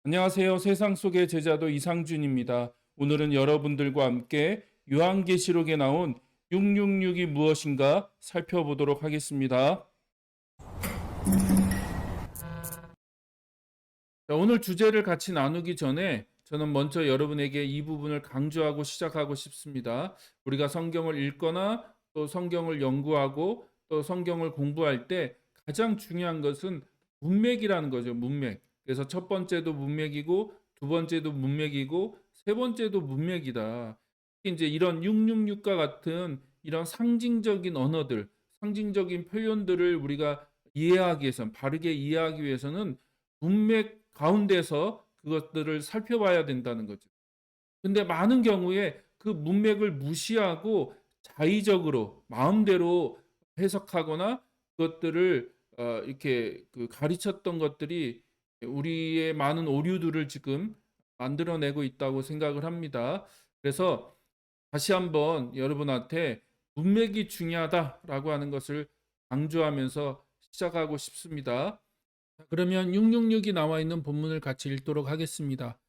안녕하세요. 세상 속의 제자도 이상준입니다. 오늘은 여러분들과 함께 요한계시록에 나온 666이 무엇인가 살펴보도록 하겠습니다. 자, 오늘 주제를 같이 나누기 전에 저는 먼저 여러분에게 이 부분을 강조하고 시작하고 싶습니다. 우리가 성경을 읽거나 또 성경을 연구하고 또 성경을 공부할 때 가장 중요한 것은 문맥이라는 거죠. 문맥. 그래서 첫 번째도 문맥이고 두 번째도 문맥이고 세 번째도 문맥이다. 특히 이제 이런 666과 같은 이런 상징적인 언어들, 상징적인 표현들을 우리가 이해하기 위해서는 바르게 이해하기 위해서는 문맥 가운데서 그것들을 살펴봐야 된다는 거죠. 근데 많은 경우에 그 문맥을 무시하고 자의적으로 마음대로 해석하거나 그것들을 이렇게 그 가르쳤던 것들이 우리의 많은 오류들을 지금 만들어내고 있다고 생각을 합니다. 그래서 다시 한번 여러분한테 문맥이 중요하다라고 하는 것을 강조하면서 시작하고 싶습니다. 그러면 666이 나와 있는 본문을 같이 읽도록 하겠습니다.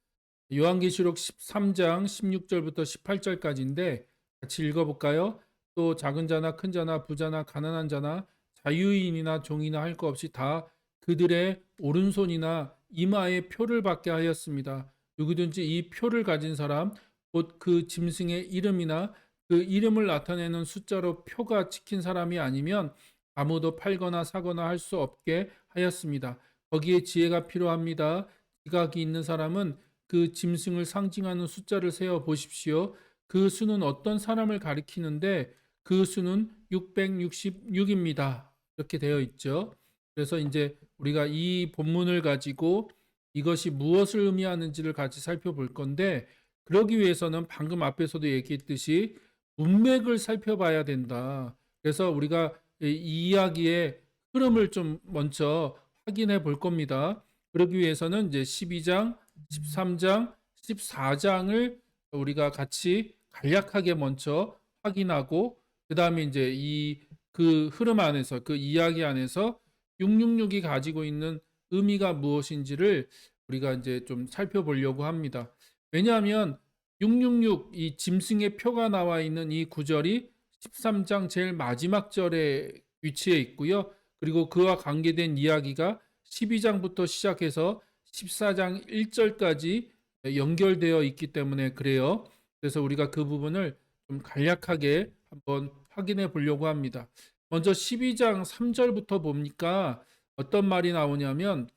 요한계시록 13장 16절부터 18절까지인데 같이 읽어볼까요? 또 작은 자나 큰 자나 부자나 가난한 자나 자유인이나 종이나 할 것 없이 다 그들의 오른손이나 이마에 표를 받게 하였습니다. 누구든지 이 표를 가진 사람, 곧 그 짐승의 이름이나 그 이름을 나타내는 숫자로 표가 찍힌 사람이 아니면 아무도 팔거나 사거나 할 수 없게 하였습니다. 거기에 지혜가 필요합니다. 지각이 있는 사람은 그 짐승을 상징하는 숫자를 세어 보십시오. 그 수는 어떤 사람을 가리키는데 그 수는 666입니다. 이렇게 되어 있죠. 그래서 이제 우리가 이 본문을 가지고 이것이 무엇을 의미하는지를 같이 살펴볼 건데 그러기 위해서는 방금 앞에서도 얘기했듯이 문맥을 살펴봐야 된다. 그래서 우리가 이 이야기의 흐름을 좀 먼저 확인해 볼 겁니다. 그러기 위해서는 이제 12장, 13장, 14장을 우리가 같이 간략하게 먼저 확인하고 그다음에 이제 이 그 흐름 안에서 그 이야기 안에서 666이 가지고 있는 의미가 무엇인지를 우리가 이제 좀 살펴보려고 합니다. 왜냐하면 666 이 짐승의 표가 나와 있는 이 구절이 13장 제일 마지막 절에 위치해 있고요. 그리고 그와 관계된 이야기가 12장부터 시작해서 14장 1절까지 연결되어 있기 때문에 그래요. 그래서 우리가 그 부분을 좀 간략하게 한번 확인해 보려고 합니다. 먼저 12장 3절부터 보니까 어떤 말이 나오냐면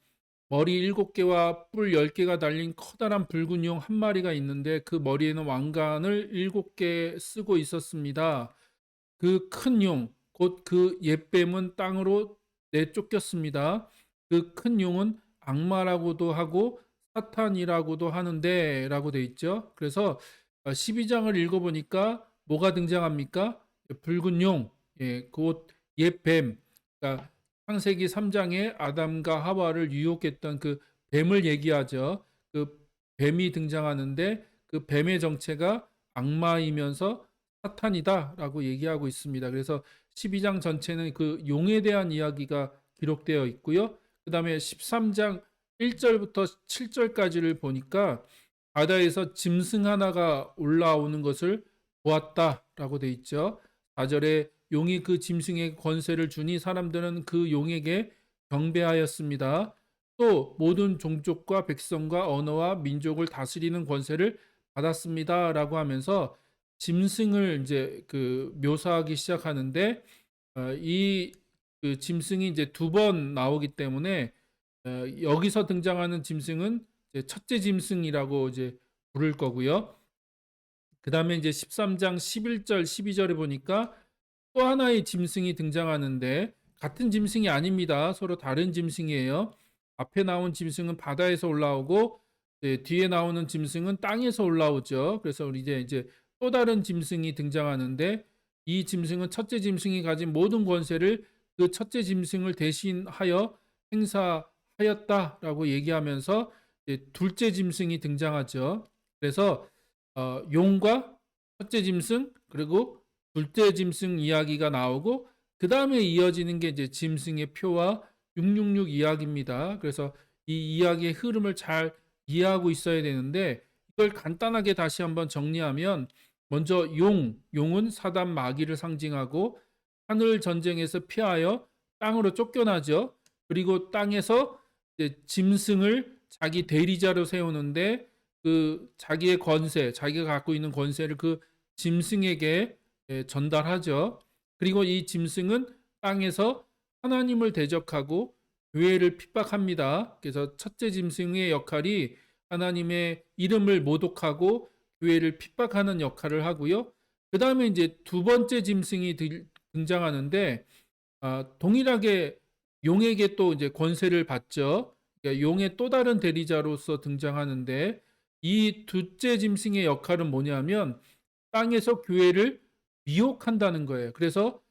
머리 7개와 뿔 10개가 달린 커다란 붉은 용 한 마리가 있는데 그 머리에는 왕관을 7개 쓰고 있었습니다. 그 큰 용, 곧 그 옛뱀은 땅으로 내쫓겼습니다. 그 큰 용은 악마라고도 하고 사탄이라고도 하는데 라고 돼 있죠. 그래서 12장을 읽어보니까 뭐가 등장합니까? 붉은 용, 곧 옛뱀, 그러니까 창세기 3장에 아담과 하와를 유혹했던 그 뱀을 얘기하죠. 그 뱀이 등장하는데 그 뱀의 정체가 악마이면서 사탄이다라고 얘기하고 있습니다. 그래서 12장 전체는 그 용에 대한 이야기가 기록되어 있고요. 그 다음에 13장 1절부터 7절까지를 보니까 바다에서 짐승 하나가 올라오는 것을 보았다라고 돼 있죠. 4절에 용이 그 짐승에게 권세를 주니 사람들은 그 용에게 경배하였습니다. 또 모든 종족과 백성과 언어와 민족을 다스리는 권세를 받았습니다라고 하면서 짐승을 이제 그 묘사하기 시작하는데 이그 짐승이 이제 두 번 나오기 때문에 여기서 등장하는 짐승은 이제 첫째 짐승이라고 이제 부를 거고요. 그 다음에 이제 13장 11절, 12절에 보니까 또 하나의 짐승이 등장하는데 같은 짐승이 아닙니다. 서로 다른 짐승이에요. 앞에 나온 짐승은 바다에서 올라오고 뒤에 나오는 짐승은 땅에서 올라오죠. 그래서 우리 이제 또 다른 짐승이 등장하는데 이 짐승은 첫째 짐승이 가진 모든 권세를 그 첫째 짐승을 대신하여 행사하였다라고 얘기하면서 둘째 짐승이 등장하죠. 그래서 용과 첫째 짐승 그리고 둘째 짐승 이야기가 나오고 그 다음에 이어지는 게 이제 짐승의 표와 666 이야기입니다. 그래서 이 이야기의 흐름을 잘 이해하고 있어야 되는데 이걸 간단하게 다시 한번 정리하면 먼저 용은 사단 마귀를 상징하고 하늘 전쟁에서 피하여 땅으로 쫓겨나죠. 그리고 땅에서 이제 짐승을 자기 대리자로 세우는데 그 자기의 권세, 자기가 갖고 있는 권세를 그 짐승에게 전달하죠. 그리고 이 짐승은 땅에서 하나님을 대적하고 교회를 핍박합니다. 그래서 첫째 짐승의 역할이 하나님의 이름을 모독하고 교회를 핍박하는 역할을 하고요. 그 다음에 이제 두 번째 짐승이 등장하는데 동일하게 용에게 또 이제 권세를 받죠. 그러니까 용의 또 다른 대리자로서 등장하는데 이 둘째 짐승의 역할은 뭐냐면 땅에서 교회를 미혹한다는 거예요. 그래서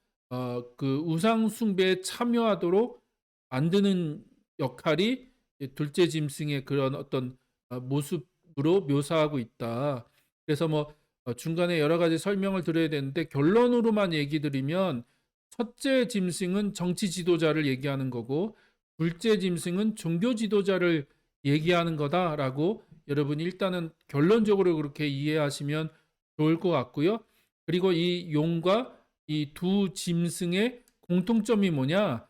그 우상 숭배에 참여하도록 만드는 역할이 둘째 짐승의 그런 어떤 모습으로 묘사하고 있다. 그래서 뭐 중간에 여러 가지 설명을 드려야 되는데 결론으로만 얘기 드리면 첫째 짐승은 정치 지도자를 얘기하는 거고 둘째 짐승은 종교 지도자를 얘기하는 거다라고 여러분이 일단은 결론적으로 그렇게 이해하시면 좋을 것 같고요. 그리고 이 용과 이 두 짐승의 공통점이 뭐냐?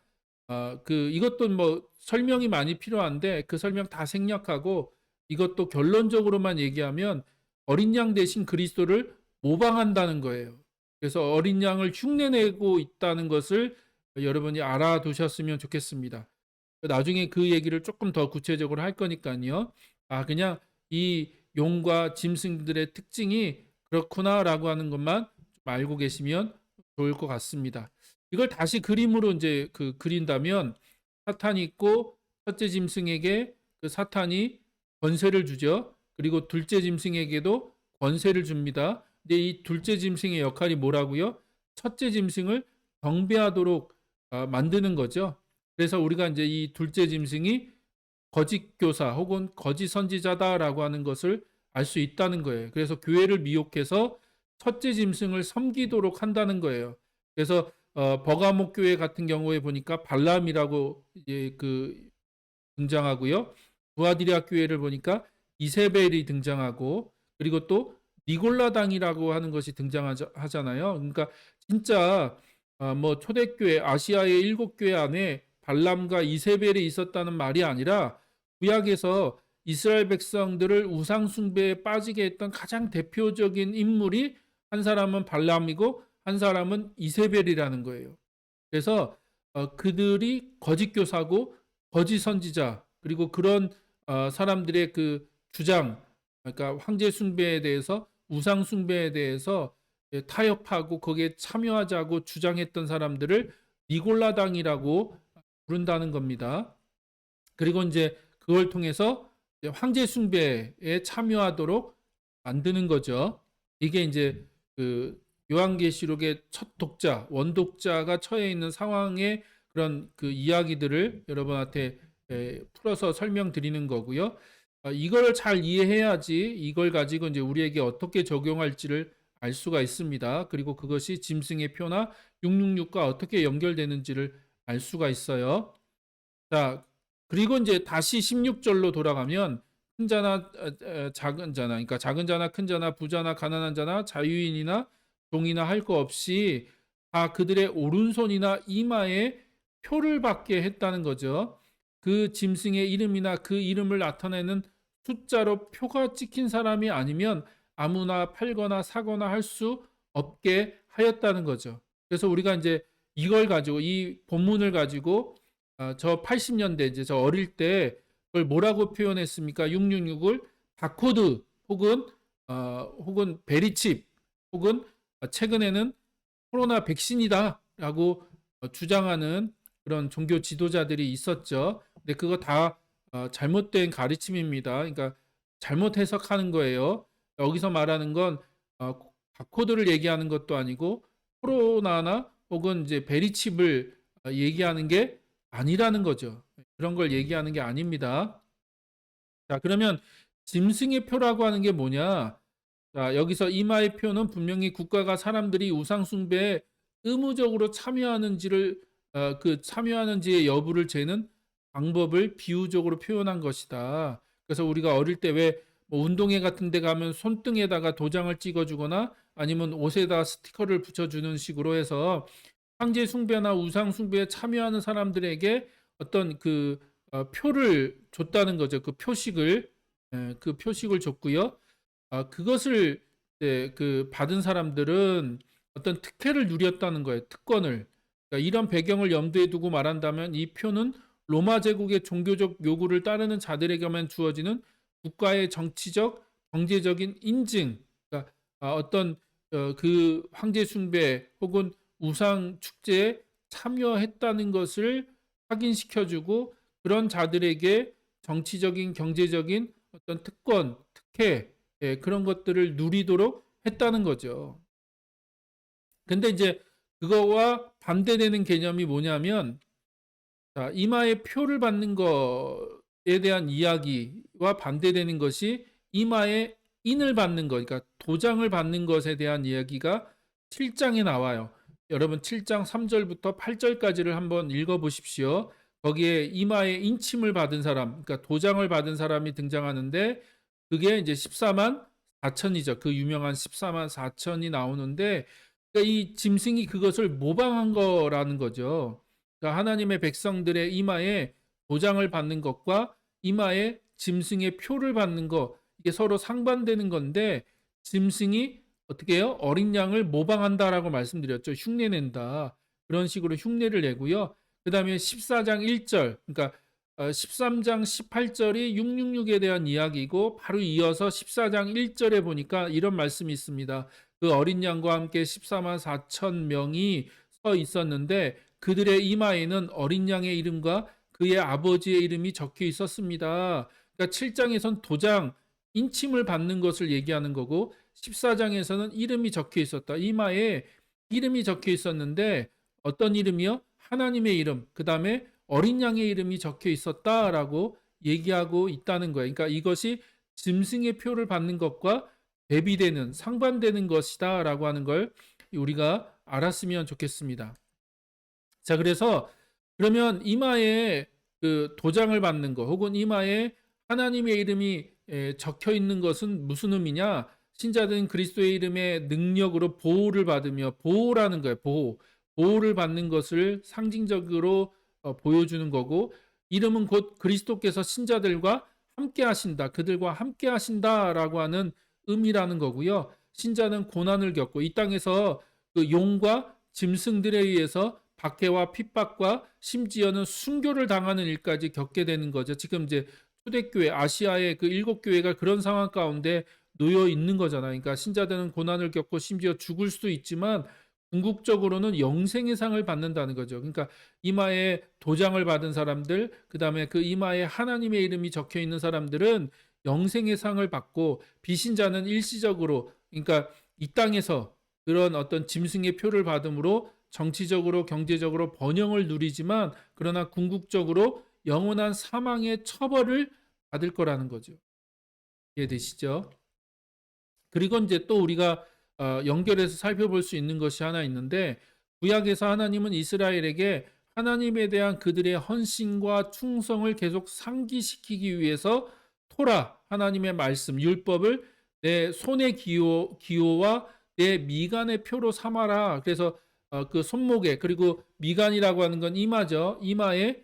이것도 뭐 설명이 많이 필요한데 그 설명 다 생략하고 이것도 결론적으로만 얘기하면 어린 양 대신 그리스도를 모방한다는 거예요. 그래서 어린 양을 흉내내고 있다는 것을 여러분이 알아두셨으면 좋겠습니다. 나중에 그 얘기를 조금 더 구체적으로 할 거니까요. 그냥 이 용과 짐승들의 특징이 그렇구나라고 하는 것만 좀 알고 계시면 좋을 것 같습니다. 이걸 다시 그림으로 이제 그린다면 사탄이 있고 첫째 짐승에게 그 사탄이 권세를 주죠. 그리고 둘째 짐승에게도 권세를 줍니다. 근데 이 둘째 짐승의 역할이 뭐라고요? 첫째 짐승을 경배하도록 만드는 거죠. 그래서 우리가 이제 이 둘째 짐승이 거짓 교사 혹은 거짓 선지자다라고 하는 것을 알 수 있다는 거예요. 그래서 교회를 미혹해서 첫째 짐승을 섬기도록 한다는 거예요. 그래서 버가목 교회 같은 경우에 보니까 발람이라고 등장하고요. 부아디라 교회를 보니까 이세벨이 등장하고 그리고 또 니골라당이라고 하는 것이 등장하잖아요. 그러니까 진짜 뭐 초대교회 아시아의 7교회 안에 발람과 이세벨이 있었다는 말이 아니라 구약에서 이스라엘 백성들을 우상 숭배에 빠지게 했던 가장 대표적인 인물이 한 사람은 발람이고 한 사람은 이세벨이라는 거예요. 그래서 그들이 거짓 교사고 거짓 선지자 그리고 그런 사람들의 그 주장 그러니까 황제 숭배에 대해서 우상 숭배에 대해서 타협하고 거기에 참여하자고 주장했던 사람들을 니골라당이라고 부른다는 겁니다. 그리고 이제 그걸 통해서 황제 숭배에 참여하도록 만드는 거죠. 이게 이제 그 요한계시록의 첫 독자, 원독자가 처해 있는 상황의 그런 그 이야기들을 여러분한테 풀어서 설명드리는 거고요. 이걸 잘 이해해야지 이걸 가지고 이제 우리에게 어떻게 적용할지를 알 수가 있습니다. 그리고 그것이 짐승의 표나 666과 어떻게 연결되는지를 알 수가 있어요. 자, 그리고 이제 다시 16절로 돌아가면 큰 자나 작은 자나 그러니까 작은 자나 큰 자나 부자나 가난한 자나 자유인이나 종이나 할 거 없이 다 그들의 오른손이나 이마에 표를 받게 했다는 거죠. 그 짐승의 이름이나 그 이름을 나타내는 숫자로 표가 찍힌 사람이 아니면 아무나 팔거나 사거나 할 수 없게 하였다는 거죠. 그래서 우리가 이제 이걸 가지고 이 본문을 가지고 저 80년대 이제 저 어릴 때 그걸 뭐라고 표현했습니까? 666을 바코드 혹은 베리칩 혹은 최근에는 코로나 백신이다라고 주장하는 그런 종교 지도자들이 있었죠. 근데 그거 다 잘못된 가르침입니다. 그러니까 잘못 해석하는 거예요. 여기서 말하는 건 바코드를 얘기하는 것도 아니고 코로나나 혹은 이제 베리칩을 얘기하는 게 아니라는 거죠. 그런 걸 얘기하는 게 아닙니다. 자, 그러면 짐승의 표라고 하는 게 뭐냐? 자, 여기서 이마의 표는 분명히 국가가 사람들이 우상 숭배에 의무적으로 참여하는지를 참여하는지의 여부를 재는 방법을 비유적으로 표현한 것이다. 그래서 우리가 어릴 때 왜 뭐 운동회 같은 데 가면 손등에다가 도장을 찍어주거나 아니면 옷에다 스티커를 붙여주는 식으로 해서 황제 숭배나 우상 숭배에 참여하는 사람들에게 어떤 표를 줬다는 거죠. 그 표식을. 그 표식을 줬고요. 그것을 이제 받은 사람들은 어떤 특혜를 누렸다는 거예요. 특권을. 그러니까 이런 배경을 염두에 두고 말한다면 이 표는 로마 제국의 종교적 요구를 따르는 자들에게만 주어지는 국가의 정치적, 경제적인 인증, 그러니까 어떤 그 황제 숭배 혹은 우상 축제에 참여했다는 것을 확인시켜주고 그런 자들에게 정치적인, 경제적인 어떤 특권, 특혜, 그런 것들을 누리도록 했다는 거죠. 근데 이제 그거와 반대되는 개념이 뭐냐면, 자, 이마에 표를 받는 것에 대한 이야기와 반대되는 것이 이마에 인을 받는 것, 그러니까 도장을 받는 것에 대한 이야기가 7장에 나와요. 여러분 7장 3절부터 8절까지를 한번 읽어보십시오. 거기에 이마에 인침을 받은 사람, 그러니까 도장을 받은 사람이 등장하는데 그게 이제 14만 4천이죠. 그 유명한 14만 4천이 나오는데 그러니까 이 짐승이 그것을 모방한 거라는 거죠. 그러니까 하나님의 백성들의 이마에 도장을 받는 것과 이마에 짐승의 표를 받는 것 이게 서로 상반되는 건데 짐승이 어떻게 해요? 어린 양을 모방한다라고 말씀드렸죠. 흉내낸다. 그런 식으로 흉내를 내고요. 그 다음에 14장 1절 그러니까 13장 18절이 666에 대한 이야기고 바로 이어서 14장 1절에 보니까 이런 말씀이 있습니다. 그 어린 양과 함께 14만 4천 명이 서 있었는데 그들의 이마에는 어린 양의 이름과 그의 아버지의 이름이 적혀 있었습니다. 그러니까 7장에선 도장, 인침을 받는 것을 얘기하는 거고 14장에서는 이름이 적혀 있었다. 이마에 이름이 적혀 있었는데 어떤 이름이요? 하나님의 이름, 그 다음에 어린 양의 이름이 적혀 있었다라고 얘기하고 있다는 거예요. 그러니까 이것이 짐승의 표를 받는 것과 대비되는 상반되는 것이다라고 하는 걸 우리가 알았으면 좋겠습니다. 자, 그래서 그러면 이마에 그 도장을 받는 것 혹은 이마에 하나님의 이름이 적혀 있는 것은 무슨 의미냐? 신자들은 그리스도의 이름의 능력으로 보호를 받으며 보호라는 거예요. 보호를 받는 것을 상징적으로 보여주는 거고 이름은 곧 그리스도께서 신자들과 함께 하신다. 그들과 함께 하신다라고 하는 의미라는 거고요. 신자는 고난을 겪고 이 땅에서 그 용과 짐승들에 의해서 박해와 핍박과 심지어는 순교를 당하는 일까지 겪게 되는 거죠. 지금 이제 초대교회 아시아의 그 7교회가 그런 상황 가운데 놓여 있는 거잖아요. 그러니까 신자들은 고난을 겪고 심지어 죽을 수도 있지만 궁극적으로는 영생의 상을 받는다는 거죠. 그러니까 이마에 도장을 받은 사람들, 그다음에 그 이마에 하나님의 이름이 적혀 있는 사람들은 영생의 상을 받고 비신자는 일시적으로 그러니까 이 땅에서 그런 어떤 짐승의 표를 받음으로 정치적으로 경제적으로 번영을 누리지만 그러나 궁극적으로 영원한 사망의 처벌을 받을 거라는 거죠. 이해되시죠? 그리고 이제 또 우리가 연결해서 살펴볼 수 있는 것이 하나 있는데 구약에서 하나님은 이스라엘에게 하나님에 대한 그들의 헌신과 충성을 계속 상기시키기 위해서 토라 하나님의 말씀 율법을 내 손의 기호와 내 미간의 표로 삼아라. 그래서 그 손목에 그리고 미간이라고 하는 건 이마죠. 이마에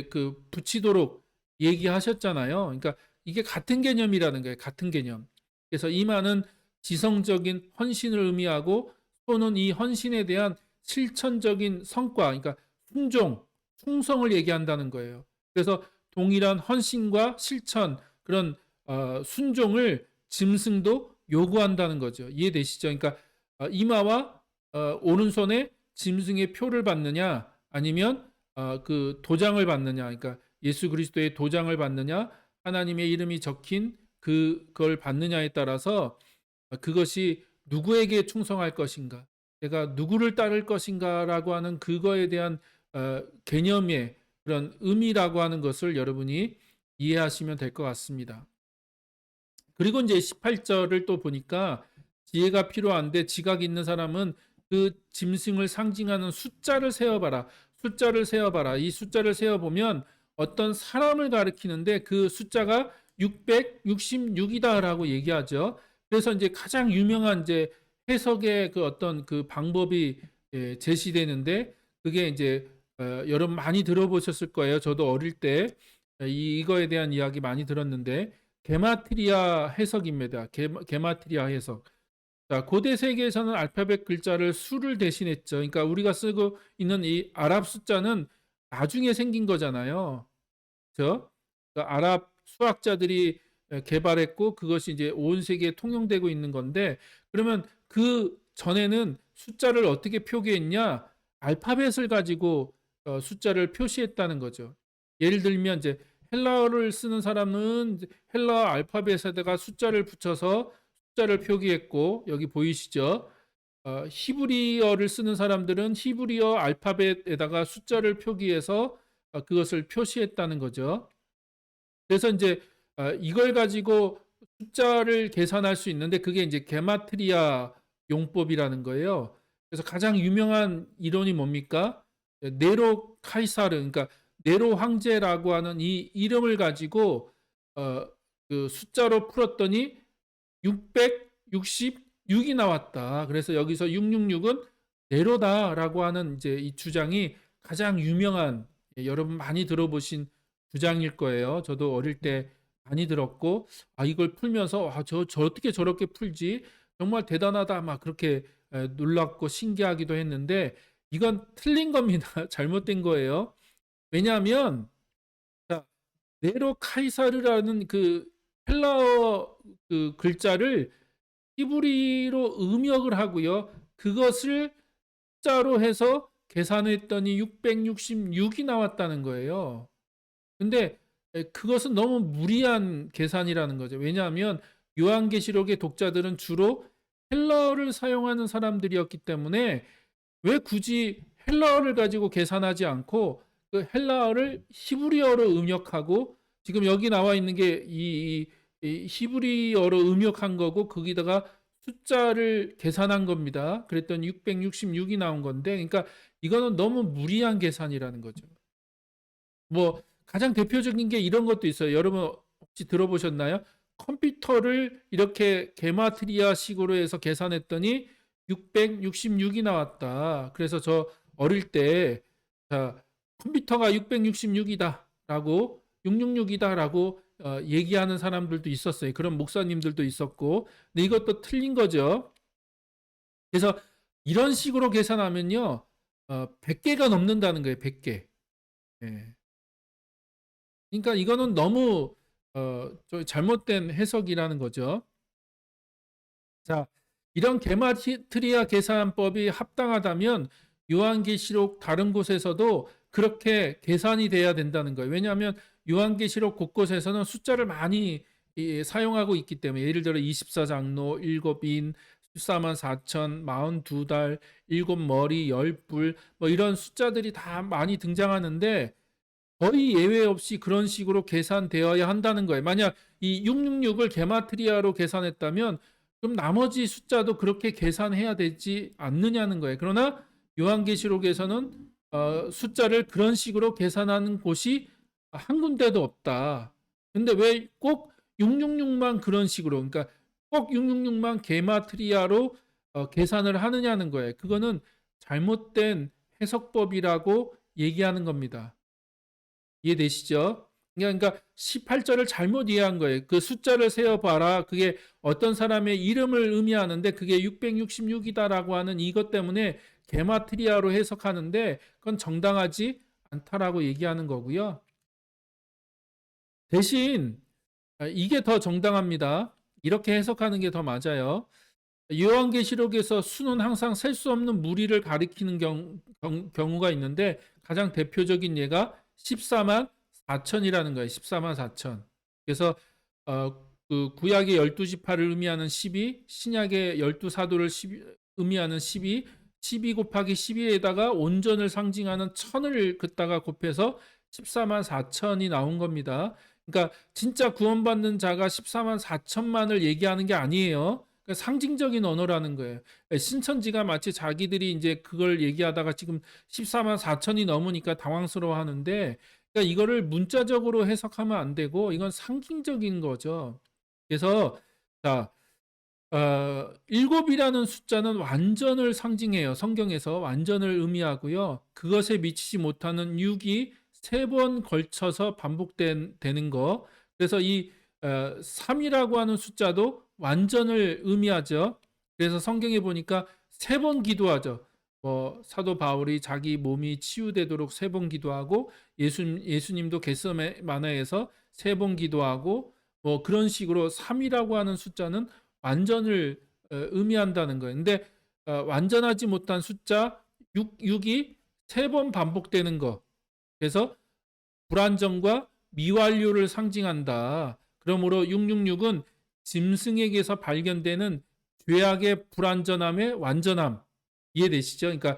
그 붙이도록 얘기하셨잖아요. 그러니까 이게 같은 개념이라는 거예요. 같은 개념. 그래서 이마는 지성적인 헌신을 의미하고 손은 이 헌신에 대한 실천적인 성과, 그러니까 순종, 충성을 얘기한다는 거예요. 그래서 동일한 헌신과 실천, 그런 순종을 짐승도 요구한다는 거죠. 이해되시죠? 그러니까 이마와 오른손에 짐승의 표를 받느냐, 아니면 그 도장을 받느냐, 그러니까 예수 그리스도의 도장을 받느냐, 하나님의 이름이 적힌 그걸 받느냐에 따라서 그것이 누구에게 충성할 것인가, 내가 누구를 따를 것인가라고 하는 그거에 대한 개념의 그런 의미라고 하는 것을 여러분이 이해하시면 될 것 같습니다. 그리고 이제 18절을 또 보니까 지혜가 필요한데 지각 있는 사람은 그 짐승을 상징하는 숫자를 세어봐라. 숫자를 세어봐라. 이 숫자를 세어보면 어떤 사람을 가리키는데 그 숫자가 666이다라고 얘기하죠. 그래서 이제 가장 유명한 이제 해석의 그 어떤 그 방법이 제시되는데 그게 이제 여러분 많이 들어보셨을 거예요. 저도 어릴 때 이거에 대한 이야기 많이 들었는데 게마트리아 해석입니다. 게마트리아 해석. 자, 고대 세계에서는 알파벳 글자를 수를 대신했죠. 그러니까 우리가 쓰고 있는 이 아랍 숫자는 나중에 생긴 거잖아요. 그렇죠? 그러니까 아랍 수학자들이 개발했고 그것이 이제 온 세계에 통용되고 있는 건데 그러면 그 전에는 숫자를 어떻게 표기했냐? 알파벳을 가지고 숫자를 표시했다는 거죠. 예를 들면 이제 헬라어를 쓰는 사람은 헬라어 알파벳에다가 숫자를 붙여서 숫자를 표기했고 여기 보이시죠? 히브리어를 쓰는 사람들은 히브리어 알파벳에다가 숫자를 표기해서 그것을 표시했다는 거죠. 그래서 이제 이걸 가지고 숫자를 계산할 수 있는데 그게 이제 게마트리아 용법이라는 거예요. 그래서 가장 유명한 이론이 뭡니까? 네로 카이사르, 그러니까 네로 황제라고 하는 이 이름을 가지고 그 숫자로 풀었더니 666이 나왔다. 그래서 여기서 666은 네로다라고 하는 이제 이 주장이 가장 유명한 여러분 많이 들어보신 주장일 거예요. 저도 어릴 때 많이 들었고 이걸 풀면서 저 어떻게 저렇게 풀지? 정말 대단하다 막 그렇게 놀랍고 신기하기도 했는데 이건 틀린 겁니다. 잘못된 거예요. 왜냐하면 자, 네로 카이사르라는 그 헬라어 그 글자를 히브리로 음역을 하고요. 그것을 숫자로 해서 계산했더니 666이 나왔다는 거예요. 근데 그것은 너무 무리한 계산이라는 거죠. 왜냐하면 요한계시록의 독자들은 주로 헬라어를 사용하는 사람들이었기 때문에 왜 굳이 헬라어를 가지고 계산하지 않고 그 헬라어를 히브리어로 음역하고 지금 여기 나와 있는 게 이 히브리어로 음역한 거고 거기다가 숫자를 계산한 겁니다. 그랬더니 666이 나온 건데 그러니까 이거는 너무 무리한 계산이라는 거죠. 뭐 가장 대표적인 게 이런 것도 있어요. 여러분 혹시 들어보셨나요? 컴퓨터를 이렇게 게마트리아식으로 해서 계산했더니 666이 나왔다. 그래서 저 어릴 때 자, 컴퓨터가 666이다라고 666이다라고 얘기하는 사람들도 있었어요. 그런 목사님들도 있었고. 근데 이것도 틀린 거죠. 그래서 이런 식으로 계산하면요. 100개가 넘는다는 거예요. 100개. 예. 그러니까 이거는 너무 잘못된 해석이라는 거죠. 자, 이런 게마트리아 계산법이 합당하다면 요한계시록 다른 곳에서도 그렇게 계산이 돼야 된다는 거예요. 왜냐하면 요한계시록 곳곳에서는 숫자를 많이 사용하고 있기 때문에 예를 들어 24장로, 7인, 14만 4천, 42달, 7머리, 10뿔 뭐 이런 숫자들이 다 많이 등장하는데 거의 예외 없이 그런 식으로 계산되어야 한다는 거예요. 만약 이 666을 게마트리아로 계산했다면 그럼 나머지 숫자도 그렇게 계산해야 되지 않느냐는 거예요. 그러나 요한계시록에서는 숫자를 그런 식으로 계산하는 곳이 한 군데도 없다. 근데 왜 꼭 666만 그런 식으로 그러니까 꼭 666만 게마트리아로 계산을 하느냐는 거예요. 그거는 잘못된 해석법이라고 얘기하는 겁니다. 이해되시죠? 그러니까 18절을 잘못 이해한 거예요. 그 숫자를 세어봐라. 그게 어떤 사람의 이름을 의미하는데 그게 666이다라고 하는 이것 때문에 게마트리아로 해석하는데 그건 정당하지 않다라고 얘기하는 거고요. 대신 이게 더 정당합니다. 이렇게 해석하는 게 더 맞아요. 요한계시록에서 수는 항상 셀 수 없는 무리를 가리키는 경우가 있는데 가장 대표적인 예가 14만 4천이라는 거예요. 14만 4천. 그래서 그 구약의 12지파를 의미하는 12, 신약의 12사도를 의미하는 12, 12 곱하기 12에다가 온전을 상징하는 천을 긋다가 곱해서 14만 4천이 나온 겁니다. 그러니까 진짜 구원받는 자가 14만 4천만을 얘기하는 게 아니에요. 그러니까 상징적인 언어라는 거예요. 신천지가 마치 자기들이 이제 그걸 얘기하다가 지금 14만 4천이 넘으니까 당황스러워 하는데, 그러니까 그러니까 이거를 문자적으로 해석하면 안 되고 이건 상징적인 거죠. 그래서 자, 7이라는 숫자는 완전을 상징해요. 성경에서 완전을 의미하고요. 그것에 미치지 못하는 6이 3번 걸쳐서 반복되는 거. 그래서 이 3이라고 하는 숫자도 완전을 의미하죠. 그래서 성경에 보니까 3번 기도하죠. 사도 바울이 자기 몸이 치유되도록 3번 기도하고 예수님도 겟세마네에서 3번 기도하고 그런 식으로 3이라고 하는 숫자는 완전을 의미한다는 거예요. 근데 완전하지 못한 숫자 6이 3번 반복되는 거. 그래서 불완전과 미완료를 상징한다. 그러므로 666은 짐승에게서 발견되는 죄악의 불완전함의 완전함. 이해되시죠? 그러니까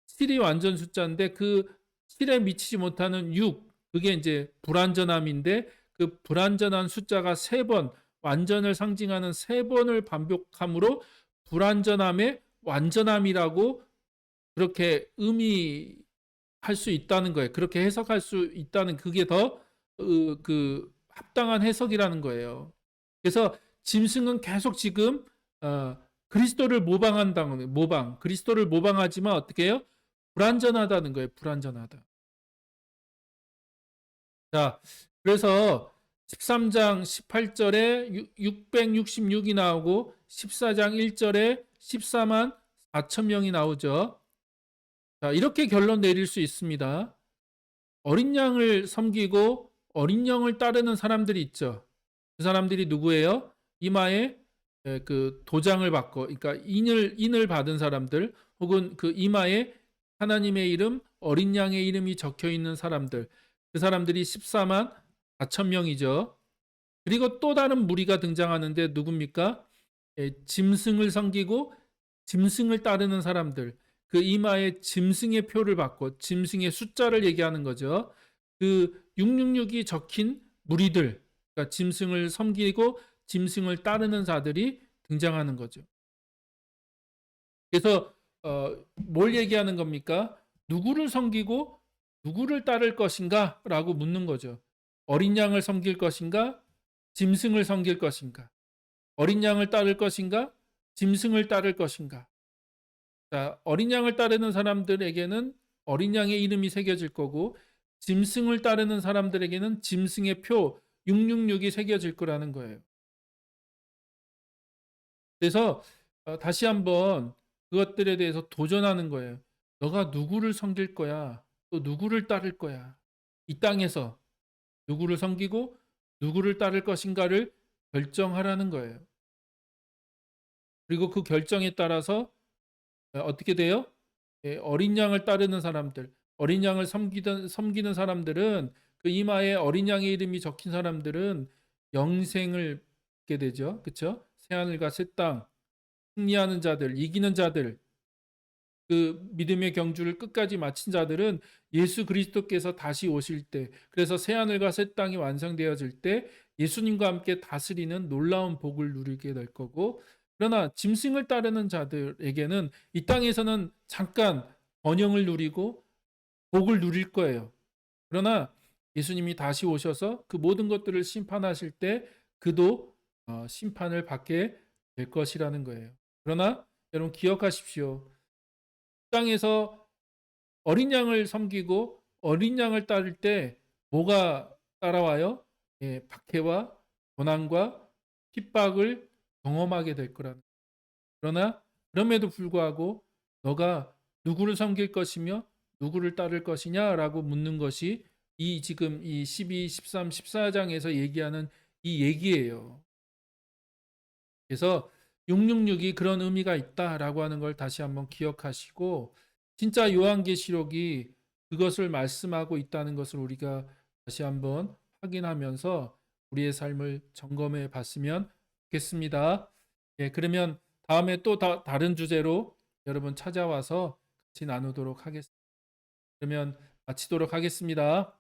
7이 완전 숫자인데 그 7에 미치지 못하는 6, 그게 이제 불완전함인데 그 불완전한 숫자가 3번, 완전을 상징하는 3번을 반복함으로 불완전함의 완전함이라고 그렇게 의미할 수 있다는 거예요. 그렇게 해석할 수 있다는 그게 더 합당한 해석이라는 거예요. 그래서 짐승은 계속 지금 그리스도를 모방한다는 그리스도를 모방하지만 어떻게 해요? 불완전하다는 거예요. 불완전하다. 자, 그래서 13장 18절에 666이 나오고 14장 1절에 14만 4천 명이 나오죠. 자, 이렇게 결론 내릴 수 있습니다. 어린 양을 섬기고 어린 양을 따르는 사람들이 있죠. 그 사람들이 누구예요? 이마에 그 도장을 받고, 그러니까 인을 받은 사람들, 혹은 그 이마에 하나님의 이름, 어린 양의 이름이 적혀 있는 사람들, 그 사람들이 14만 4천 명이죠. 그리고 또 다른 무리가 등장하는데 누굽니까? 짐승을 섬기고 짐승을 따르는 사람들, 그 이마에 짐승의 표를 받고 짐승의 숫자를 얘기하는 거죠. 그 666이 적힌 무리들, 그러니까 짐승을 섬기고 짐승을 따르는 자들이 등장하는 거죠. 그래서 뭘 얘기하는 겁니까? 누구를 섬기고 누구를 따를 것인가? 라고 묻는 거죠. 어린 양을 섬길 것인가? 짐승을 섬길 것인가? 어린 양을 따를 것인가? 짐승을 따를 것인가? 자, 어린 양을 따르는 사람들에게는 어린 양의 이름이 새겨질 거고, 짐승을 따르는 사람들에게는 짐승의 표 666이 새겨질 거라는 거예요. 그래서 다시 한번 그것들에 대해서 도전하는 거예요. 너가 누구를 섬길 거야? 또 누구를 따를 거야? 이 땅에서 누구를 섬기고 누구를 따를 것인가를 결정하라는 거예요. 그리고 그 결정에 따라서 어떻게 돼요? 어린 양을 따르는 사람들, 어린 양을 섬기는 사람들은, 그 이마에 어린 양의 이름이 적힌 사람들은 영생을 얻게 되죠. 그렇죠? 새하늘과 새 땅, 승리하는 자들, 이기는 자들, 그 믿음의 경주를 끝까지 마친 자들은 예수 그리스도께서 다시 오실 때, 그래서 새하늘과 새 땅이 완성되어질 때 예수님과 함께 다스리는 놀라운 복을 누리게 될 거고, 그러나 짐승을 따르는 자들에게는 이 땅에서는 잠깐 번영을 누리고 복을 누릴 거예요. 그러나 예수님이 다시 오셔서 그 모든 것들을 심판하실 때 그도 심판을 받게 될 것이라는 거예요. 그러나 여러분 기억하십시오. 땅에서 어린 양을 섬기고 어린 양을 따를 때 뭐가 따라와요? 박해와 고난과 핍박을 경험하게 될 거라는. 그러나 그럼에도 불구하고 너가 누구를 섬길 것이며 누구를 따를 것이냐라고 묻는 것이 이 지금 이 12, 13, 14장에서 얘기하는 이 얘기예요. 그래서 666이 그런 의미가 있다라고 하는 걸 다시 한번 기억하시고, 진짜 요한계시록이 그것을 말씀하고 있다는 것을 우리가 다시 한번 확인하면서 우리의 삶을 점검해 봤으면 좋겠습니다. 그러면 다음에 또 다른 주제로 여러분 찾아와서 같이 나누도록 하겠습니다. 그러면 마치도록 하겠습니다.